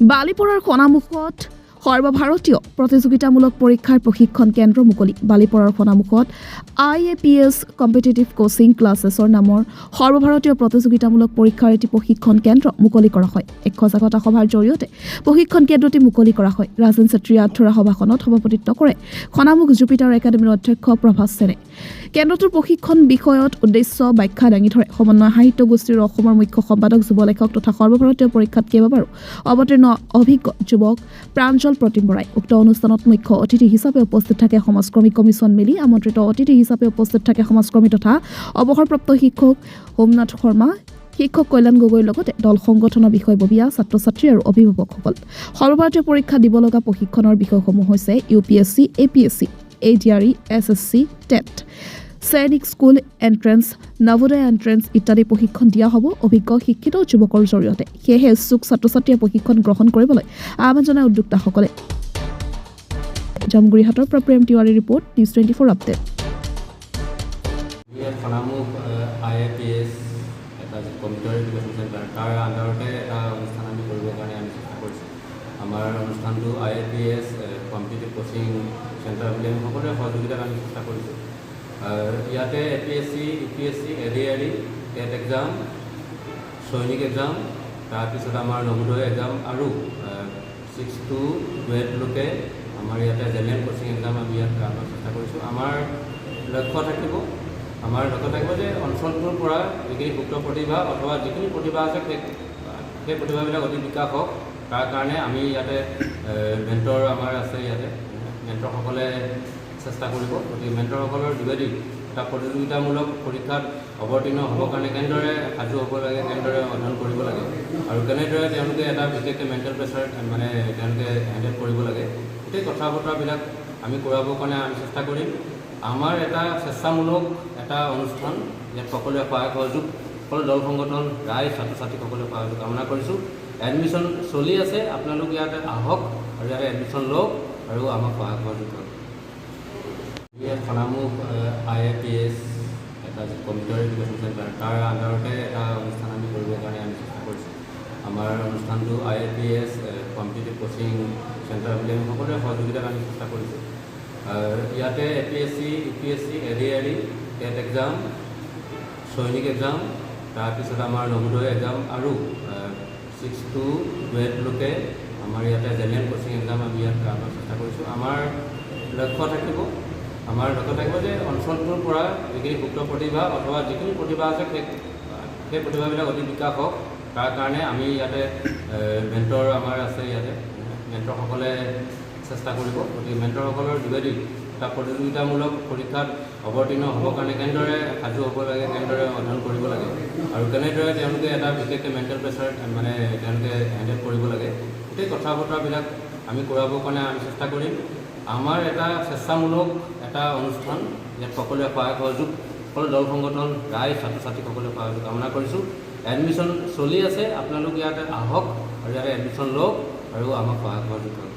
বালিপৰাৰ খনামুখত সৰ্বভাৰতীয় প্ৰতিযোগিতামূলক পৰীক্ষাৰ প্ৰশিক্ষণ কেন্দ্ৰ মুকলি। বালিপৰাৰ খনামুখত IAPS কম্পিটিটিভ কোচিং ক্লাছেছৰ নামৰ সৰ্বভাৰতীয় প্ৰতিযোগিতামূলক পৰীক্ষাৰ এটি প্ৰশিক্ষণ কেন্দ্ৰ মুকলি কৰা হয়। এক সজাগতা সভাৰ জৰিয়তে প্ৰশিক্ষণ কেন্দ্ৰটি মুকলি কৰা হয়। ৰাজেন চেত্ৰীয়ে আঁঠুৰা সভাখনত সভাপতিত্ব কৰে খনামুখ জুপিটাৰ একাডেমীৰ অধ্যক্ষ প্ৰভাস সেনে। কেন্দ্ৰটোৰ প্ৰশিক্ষণ বিষয়ত উদ্দেশ্য ব্যাখ্যা দাঙি ধৰে সমন্বয় সাহিত্য গোষ্ঠীৰ অসমৰ মুখ্য সম্পাদক যুৱ লেখক তথা সৰ্বভাৰতীয় পৰীক্ষাত কেইবাবাৰো অৱতীৰ্ণ অভিজ্ঞ যুৱক প্ৰাঞ্জল প্ৰতিম বৰাই। উক্ত অনুষ্ঠানত মুখ্য অতিথি হিচাপে উপস্থিত থাকে সমাজকৰ্মী কমিছন মিলি। আমন্ত্ৰিত অতিথি হিচাপে উপস্থিত থাকে সমাজকৰ্মী তথা অৱসৰপ্ৰাপ্ত শিক্ষক হোমনাথ শৰ্মা, শিক্ষক কল্যাণ গগৈৰ লগতে দল সংগঠনৰ বিষয়ববীয়া, ছাত্ৰ ছাত্ৰী আৰু অভিভাৱকসকল। সৰ্বভাৰতীয় পৰীক্ষা দিব লগা প্ৰশিক্ষণৰ বিষয়সমূহ হৈছে UPSC, APSC, ADRE, SSC, TET, সৈনিক স্কুল এণ্ট্ৰেন্স, নৱোদয় এণ্ট্ৰেন্স ইত্যাদি প্ৰশিক্ষণ দিয়া হ'ব অভিজ্ঞ শিক্ষিত যুৱকৰ জৰিয়তে। সেয়েহে ইচ্ছুক ছাত্ৰ ছাত্ৰীয়ে প্ৰশিক্ষণ গ্ৰহণ কৰিবলৈ আহ্বান জনায় উদ্যোক্তাসকলে। জামগুৰিহাটৰ পৰা প্ৰেম তিৱাৰীৰ ৰিপৰ্ট, নিউজ 24 আপডেট। খনামুখ IAPS এটা কম্পিউটাৰ এডুকেশ্যন চেণ্টাৰ তাৰ আণ্ডাৰতে এটা অনুষ্ঠান আমি কৰিবৰ কাৰণে আমি চেষ্টা কৰিছোঁ। আমাৰ অনুষ্ঠানটো IAPS কম্পিউটাৰ কোচিং চেণ্টাৰ বুলি আমি সকলোৰে সহযোগিতাত আমি চেষ্টা কৰিছোঁ। ইয়াতে APSC, UPSC, ADRE, TET exam, সৈনিক এক্সাম, তাৰপিছত আমাৰ নৱোদয় এক্সাম আৰু 6 to 12লৈকে আমাৰ ইয়াতে জেনেৰেল কোচিং এক্সাম আমি ইয়াত কৰাৰ চেষ্টা কৰিছোঁ। আমাৰ লক্ষ্য থাকিব যে অঞ্চলটোৰ পৰা যিখিনি সুপ্ত প্ৰতিভা অথবা যিখিনি প্ৰতিভা আছে সেই প্ৰতিভাবিলাক অধিক বিকাশ হওক। তাৰ কাৰণে আমি ইয়াতে মেণ্টৰ আমাৰ আছে, ইয়াতে মেণ্টৰসকলে চেষ্টা কৰিব। গতিকে মেণ্টৰসকলৰ যোগেদি এটা প্ৰতিযোগিতামূলক পৰীক্ষাত অৱতীৰ্ণ হ'বৰ কাৰণে কেনেদৰে সাজু হ'ব লাগে, কেনেদৰে অধ্যয়ন কৰিব লাগে আৰু কেনেদৰে তেওঁলোকে এটা বিশেষকৈ মেণ্টেল প্ৰেছাৰ তেওঁলোকে হেণ্ডেল কৰিব লাগে, গোটেই কথা বতৰাবিলাক আমি কৰাবৰ কাৰণে আমি চেষ্টা কৰিম। আমাৰ এটা স্বেচ্ছামূলক এটা অনুষ্ঠান, ইয়াত সকলোৱে সহায় সহযোগ, সকলো দল সংগঠন, ৰাইজ, ছাত্ৰ ছাত্ৰীসকলে সহযোগ কামনা কৰিছোঁ। এডমিশ্যন চলি আছে, আপোনালোক ইয়াতে আহক আৰু ইয়াতে এডমিশ্যন লওক আৰু আমাক সহায় সহযোগ কৰক। ইয়াত খনামুখ IAPS এটা কম্পিউটাৰ এডুকেশ্যন চেণ্টাৰ তাৰ আণ্ডাৰতে এটা অনুষ্ঠান আমি কৰিবৰ কাৰণে আমি চেষ্টা কৰিছোঁ। আমাৰ অনুষ্ঠানটো IAPS কম্পিউটাৰ কোচিং চেণ্টাৰ বুলি আমি সকলোৰে সহযোগিতাত আমি চেষ্টা কৰিছোঁ। ইয়াতে APSC, UPSC, ADRE, TET exam, সৈনিক এক্সাম, তাৰপিছত আমাৰ নৱোদয় এক্সাম আৰু 6 to 12লৈকে আমাৰ ইয়াতে জেনেৰেল কোচিং এক্সাম আমি ইয়াত কৰাৰ চেষ্টা কৰিছোঁ। আমাৰ লক্ষ্য থাকিব যে অঞ্চলটোৰ পৰা যিখিনি সুপ্ত প্ৰতিভা অথবা যিখিনি প্ৰতিভা আছে সেই প্ৰতিভাবিলাক অধিক বিকাশ হওক। তাৰ কাৰণে আমি ইয়াতে মেণ্টৰ আমাৰ আছে, ইয়াতে মেণ্টৰসকলে চেষ্টা কৰিব। গতিকে মেণ্টৰসকলৰ যোগেদি এটা প্ৰতিযোগিতামূলক পৰীক্ষাত অৱতীৰ্ণ হ'বৰ কাৰণে কেনেদৰে সাজু হ'ব লাগে, কেনেদৰে অধ্যয়ন কৰিব লাগে আৰু কেনেদৰে তেওঁলোকে এটা বিশেষকৈ মেণ্টেল প্ৰেছাৰ তেওঁলোকে হেণ্ডেল কৰিব লাগে, গোটেই কথা বতৰাবিলাক আমি কৰাবৰ কাৰণে আমি চেষ্টা কৰিম। আমাৰ এটা স্বেচ্ছামূলক এটা অনুষ্ঠান, ইয়াত সকলোৱে সহায় সহযোগ, সকলো দল সংগঠন, ৰাইজ, ছাত্ৰ ছাত্ৰীসকলে সহযোগ কামনা কৰিছোঁ। এডমিশ্যন চলি আছে, আপোনালোক ইয়াতে আহক আৰু ইয়াতে এডমিশ্যন লওক আৰু আমাক সহায় সহযোগ কৰক।